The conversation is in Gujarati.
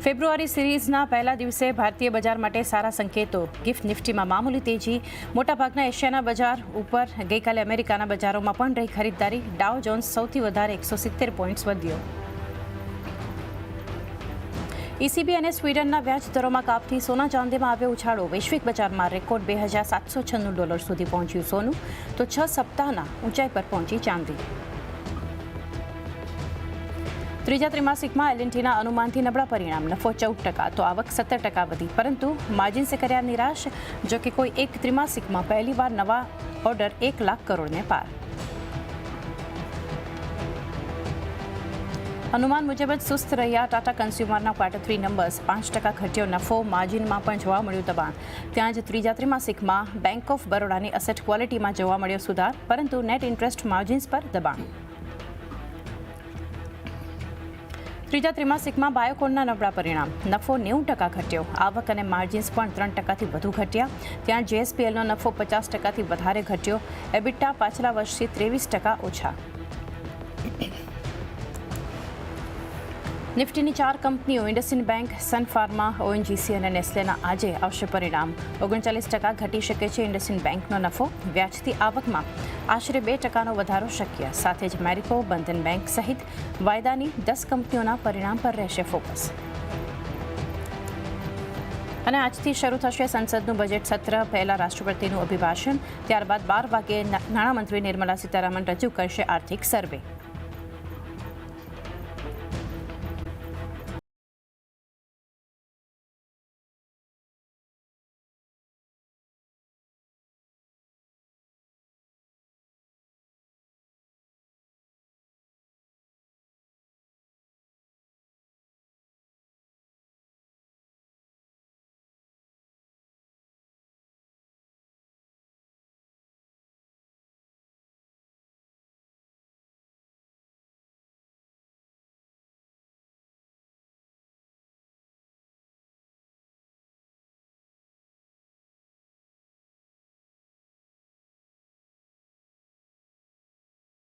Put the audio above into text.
ફેબ્રુઆરી સિરીઝના પહેલા દિવસે ભારતીય બજાર માટે સારા સંકેતો. ગિફ્ટ નિફ્ટીમાં મામૂલી તેજી. મોટાભાગના એશિયાના બજાર ઉપર. ગઈકાલે અમેરિકાના બજારોમાં પણ રહી ખરીદદારી. ડાઉ જોન્સ સૌથી વધારે 170 પોઈન્ટ્સ વધ્યો. ECB અને સ્વીડનના વ્યાજ દરોમાં કાપથી સોના ચાંદીમાં આવ્યો ઉછાળો. વૈશ્વિક બજારમાં રેકોર્ડ $2,796 સુધી પહોંચ્યું સોનું, તો 6 સપ્તાહના ઊંચાઈ પર પહોંચી ચાંદી. ત્રીજા ત્રિમાસિકમાં L&Tના અનુમાનથી નબળા પરિણામ. નફો 14%, તો આવક 17% વધી, પરંતુ માર્જિન્સે કર્યા નિરાશ. જો કે કોઈ એક ત્રિમાસિકમાં પહેલીવાર નવા ઓર્ડર 1 લાખ કરોડને પાર. અનુમાન મુજબ જ સુસ્ત રહ્યા ટાટા કન્ઝ્યુમરના Q3 નંબર્સ. 5% ઘટ્યો નફો. માર્જિનમાં પણ જોવા મળ્યું દબાણ. ત્યાં જ ત્રીજા ત્રિમાસિકમાં બેંક ઓફ બરોડાની અસેટ ક્વોલિટીમાં જોવા મળ્યો સુધાર, પરંતુ નેટ ઇન્ટરેસ્ટ માર્જિન્સ પર દબાણ. ત્રીજા ત્રિમાસિકમાં બાયોકોનના નબળા પરિણામ. નફો 90% ઘટ્યો. આવક અને માર્જિન્સ પણ 3%થી વધુ ઘટ્યા. ત્યાં JSPLનો નફો 50%થી વધારે ઘટ્યો. એબિટા પાછલા વર્ષથી 23% ઓછા. નિફ્ટીની 4 કંપનીઓ IndusInd bank, Sun Pharma, ONGC અને નેસ્લેના આજે આવશે પરિણામ. 39% ઘટી શકે છે ઇન્ડસઇન્ડ બેંકનો નફો. વ્યાજથી આવકમાં આશરે 2%નો વધારો શક્ય. સાથે જ મેરિકો, બંધન બેંક સહિત વાયદાની 10 કંપનીઓના પરિણામ પર રહેશે ફોકસ. અને આજથી શરૂ થશે સંસદનું બજેટ સત્ર. પહેલા રાષ્ટ્રપતિનું અભિભાષણ, ત્યારબાદ 12 વાગ્યે નાણામંત્રી નિર્મલા સીતારામન રજૂ કરશે આર્થિક સર્વે.